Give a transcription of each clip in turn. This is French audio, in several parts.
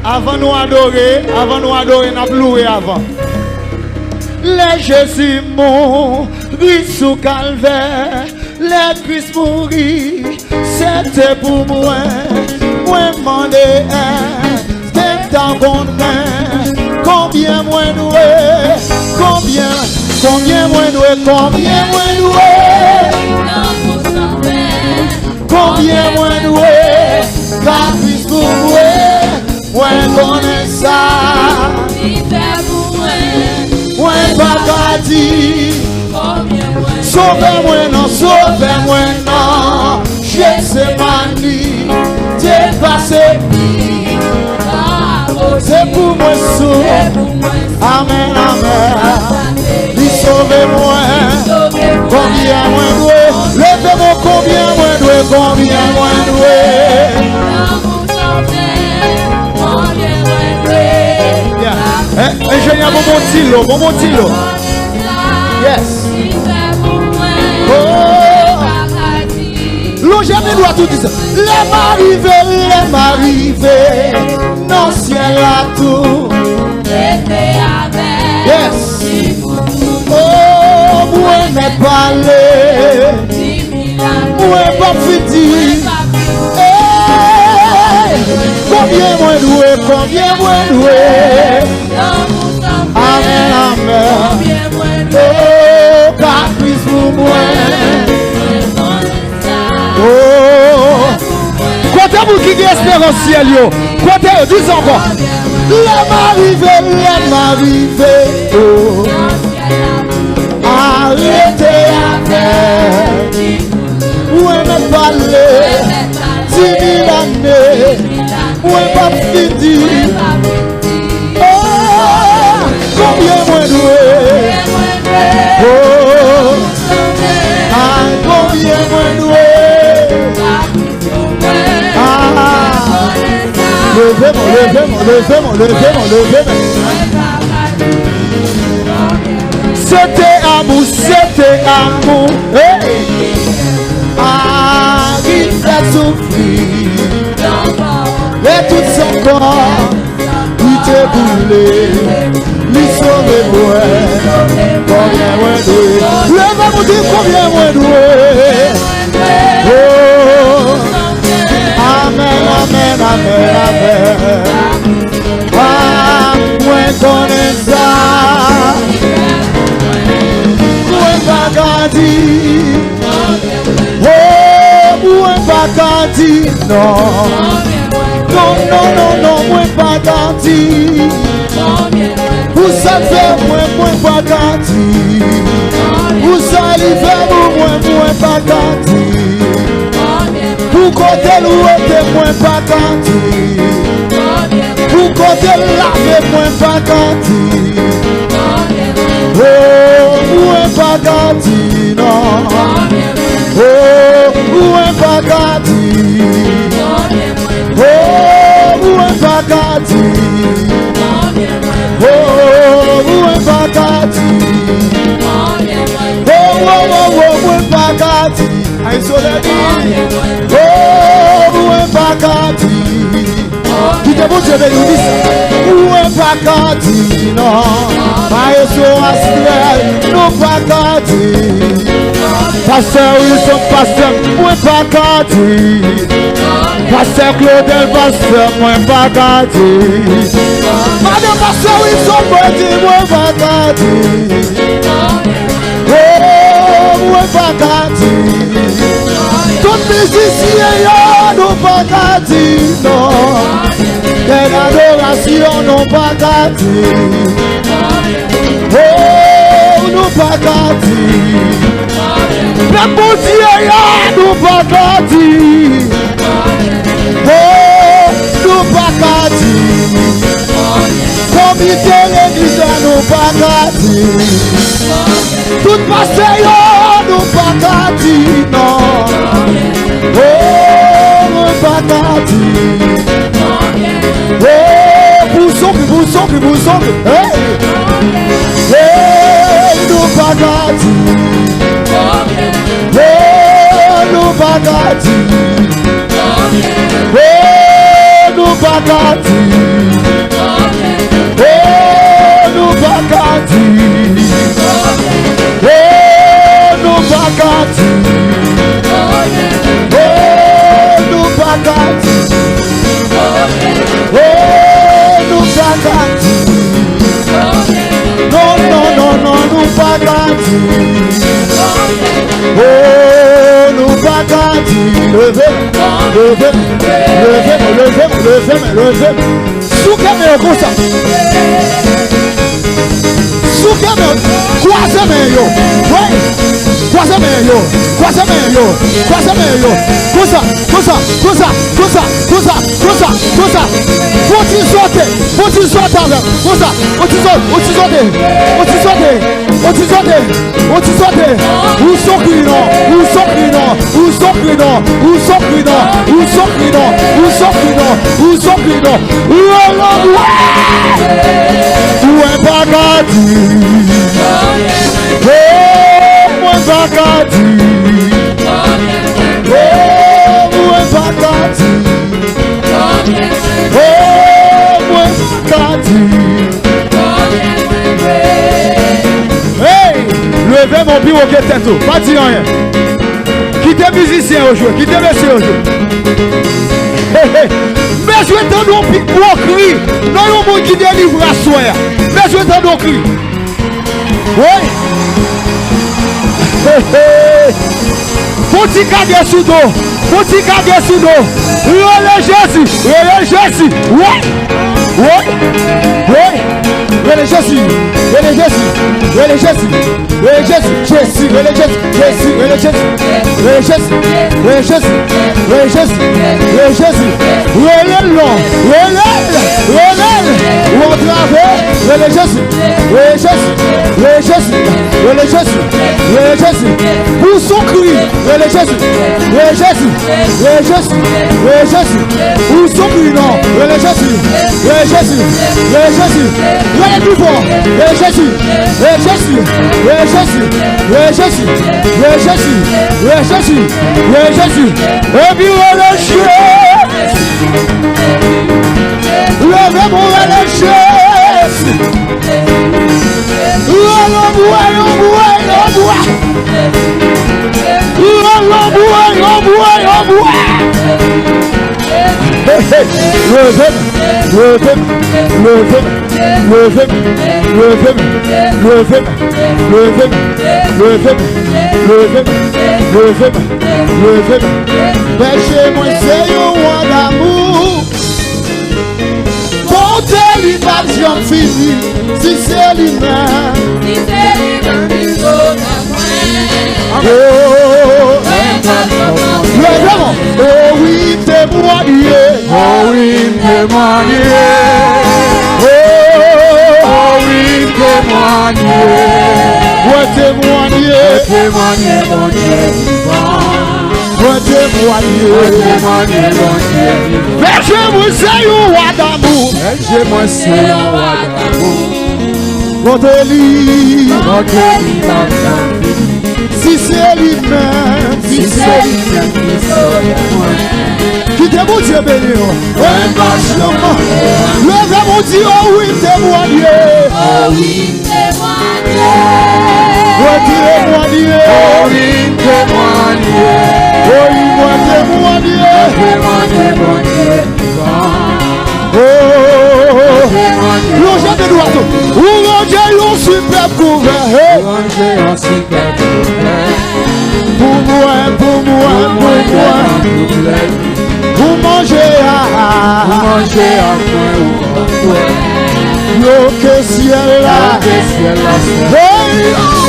Avant nous adorer, nous louer avant. Les Jésus mourit sous calvaire, les Christ mourit, c'était pour moi. Moi demandé, c'est un bon main. Combien moi doué, combien moi doué, combien moi doué, combien moi doué, car Christ pour moi. Moi connais ça, moi pas dire, sauvez-moi non, je sais pas ni, dépassé, c'est pour moi sauver, amen, il sauvez-moi, combien moi doué, levez-moi combien moi doué, ingénieur bon tilo. Yes. Oh. L'on jamais doit tout dire. Les m'arriver. Non, ciel à tout. Yes. Oh, moi m'est parlé. Moi pas fini. Combien moi doué. Amen. Oh, car Christ pour moi. Oh, quand vous qui espérance ciel yo, quand dis encore. Les m'arriver. Oh, arrêtez avec. Où est parler? 10 000 années. Où est pas fini? Combien moi doué, oh, combien moi doué, levez-moi. C'était amour, il fait souffrir, et tout son corps, il te brûlé. Sauvez-moi, combien moi doué. Levez-moi dire combien moi doué. Oh, amen. Ah, moi connais ça. Moi pas gardé. Oh, moi pas gardé. Non, moi pas gardé. Vous savez, moi pas gardé. Vous savez, moi pas gardé. Pour côté louer, moi pas gardé. Pour côté laver, moi pas gardé. Oh, moi pas gardé, non. Oh, moi pas gardé. Oh, moi pas gardé. Oh, moi pas gardé. Moi pas gardé. I saw that. Oh, moi pas gardé. Qui te bouge de nous moi pas gardé. Non, I saw Astral. Non pas gardé. Pasteur Wilson, pasteur, moi pas gardé. Pasteur Claudel, pasteur, moi pas gardé. Madame pasteur Wilson, moi pas gardé. Oh, moi pas gardé. Toutes les musiciens n'ont pas gardé, non. Les adorations n'ont pas gardé. Oh, n'ont pas gardé. Les bon Dieu n'ont pas gardé. Oh, n'ont pas gardé. Comité l'église n'ont pas gardé. Toutes pasteur n'ont pas gardé, non. Oh, n'ont pas gardé. Oh, pour son, hey, n'ont pas gardé. Oh, n'ont pas gardé. Oh, n'ont pas gardé. Non, non, non, non, nous pas gâti. Oh, nous pas gâti. Levez, levez, levez, levez, levez, levez. Sous caméra comme ça. Sous caméra. Croisez mes yo. Ouais. Croisez mes yo. Croisez mes yo. Croisez mes yo. Comme ça, comme ça, comme ça, comme ça, comme ça, comme ça, comme ça. Faut-il sauter? Faut-il sauter avec? Comme ça. Faut-il sauter? Faut-il sauter? Faut-il sauter? Faut-il sauter? Faut-il sauter? Où sont criant? Où sont criant? Où sont criant? Où sont criant? Où sont criant? Où sont criant? Où sont criant? Où est l'endroit? Où est Bagadi? Oh, moi Bagadi. Oh, moi Bagadi. Oh, moi Bagadi. Hey, levez mon bureau qui est tête, pas dire rien. Quittez musicien aujourd'hui, quittez monsieur aujourd'hui. Hey, hey. Mais je vais t'entendre un pic pour cri. Non, il y a un monde qui délivre à soi. Mais je vais t'entendre un cri. Oui. Hey, hey. Faut-il garder sous dos? Faut-il garder sous dos? Relais Jésus. Relais Jésus. Oui. Oui. Oui. Relais Jésus. Relais Jésus. Relais Jésus. Relais Jésus. Jésus. Relais Jésus. Jésus. Relais Jésus. Relais Jésus. Relais Jésus. Relais Jésus. Relais Jésus. Relais long. Relais. Relais. Ou en travers. Relais Jésus. Relais Jésus. Relais Jésus. Relais Jésus. Relais Jésus. Pour son cri. Relais Jésus. Relais Jésus. Relais Jésus. Relais Jésus. Pour son cri. Non. Relais Jésus. Relais Jésus. Relais Jésus. Relais plus fort. Relais Jésus. Relais Jésus. Relais Jésus. Relais Jésus. Relais Jésus. Relais Jésus. Relais Jésus. Et puis relais Jésus. Levez mon relais Jésus. Pêchez-moi, c'est un roi d'amour. Portez l'image, j'en finis. Si c'est l'image, il faut oh oui, témoignez. Oh oui, témoignez. Oh oui, témoignez. Ouais, témoignez. Témoignez, mon Dieu vivant. Ouais, témoignez. Témoignez, mon Dieu vivant. Berchez-moi, c'est un roi d'amour. Berchez-moi, c'est un roi d'amour. Votre lit, si c'est lui-même, si c'est lui-même qui sauve moi. Qui te mon Dieu béni, ouais, vachement. Levez mon Dieu, oh oui, témoignez. Oh oui, témoignez. Ouais, témoignez. Oh oui, témoignez. Oh oui, moi témoignez. Témoignez, mon Dieu vivant. Oh, l'ongé de l'oiseau, ou l'ongé un super couvert. L'ongé un super couvert. Pour moi, pour moi, pour moi. Pour manger à point. L'eau que ciel là. Oh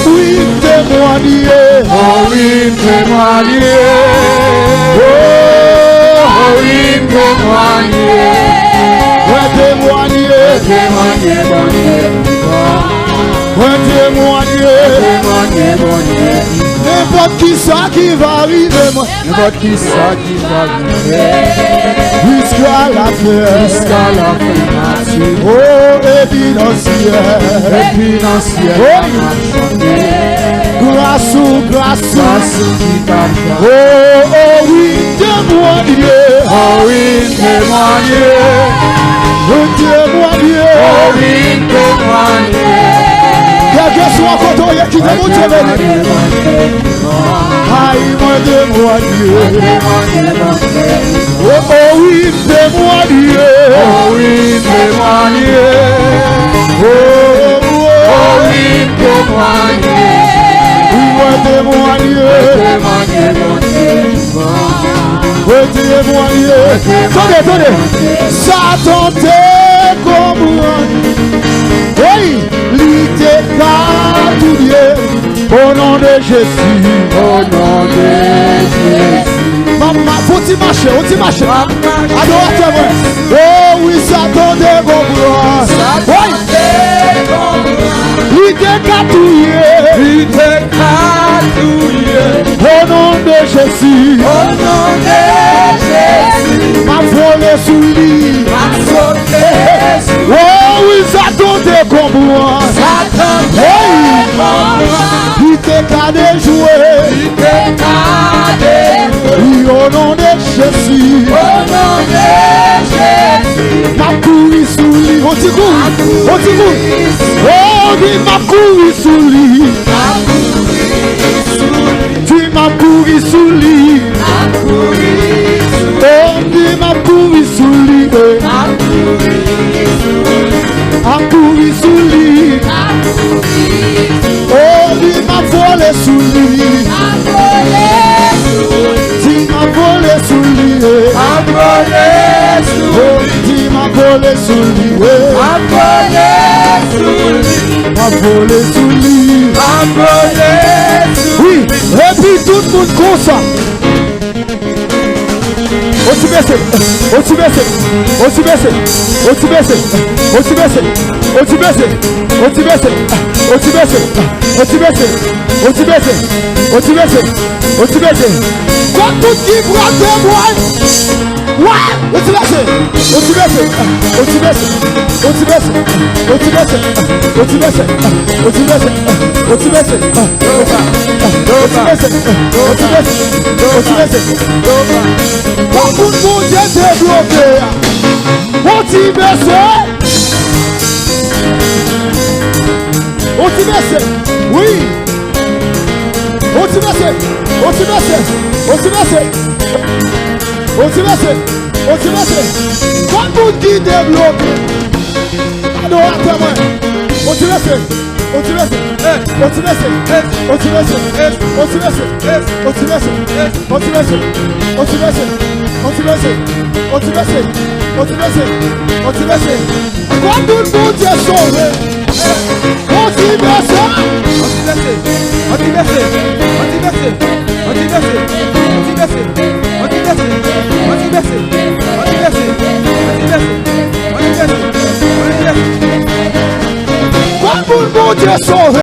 oui, témoignez. Oh oui, témoignez. Oh oui, témoignez. Témoignez, témoignez, mon Dieu. Témoignez, témoignez, mon Dieu. N'importe qui ça qui va arriver, moi. N'importe qui ça qui va arriver. Jusqu'à la fin, oh, évidentiel. Grâce, oh, oui, témoignez. Oh oui, témoignez. Témoignez. Oh oui, témoignez. Quelqu'un soit content, qui te montre béni. Aïe, moi témoignez. Oh oui, témoignez. Oh oui, témoignez. attendez. Satan te comprend. Oui, l'idée qu'a au nom de Jésus. Au nom de Jésus. Maman, faut-il marcher, faut-il marcher. Adorateur, oh oui, Satan te comprend. Oui. L'idée qu'a au nom de Jésus. Au nom de Jésus. Ma volée sous lit. Oh oui, Satan te comprend. Il t'est qu'à déjouer. Oui, au nom de Jésus. Au nom de Jésus. Ma couille sous lit. On t'y court. On t'y court. Oh, dis ma couille sous lit. Tu m'as couru sous lit. Oh, dis ma couille sous lit. A couru sous lit. Oh, dis ma volée sous lit. Dis ma volée sous lit. Oh, dis ma volée sous lit. Ma volée sous lit. Oui, et puis tout le monde comme ça. Au-dessus baissé, au-dessus baissé, au-dessus baissé, au-dessus baissé, au-dessus baissé, au-dessus baissé, au-dessus baissé, au-dessus baissé, au-dessus baissé, au-dessus baissé, au-dessus baissé, au-dessus baissé. Quand tout qui prend des bois, ouais, au-dessus baissé, au-dessus baissé, au-dessus baissé, au-dessus baissé, au-dessus baissé, au-dessus baissé, au-dessus baissé, au-dessus baissé, au-dessus baissé, quand tout le monde est développé, motivé, oui, motivé, quand tout le monde est développé, adorateur, motivé. Quand tout le monde est sauvé, quand tout le monde est sauvé.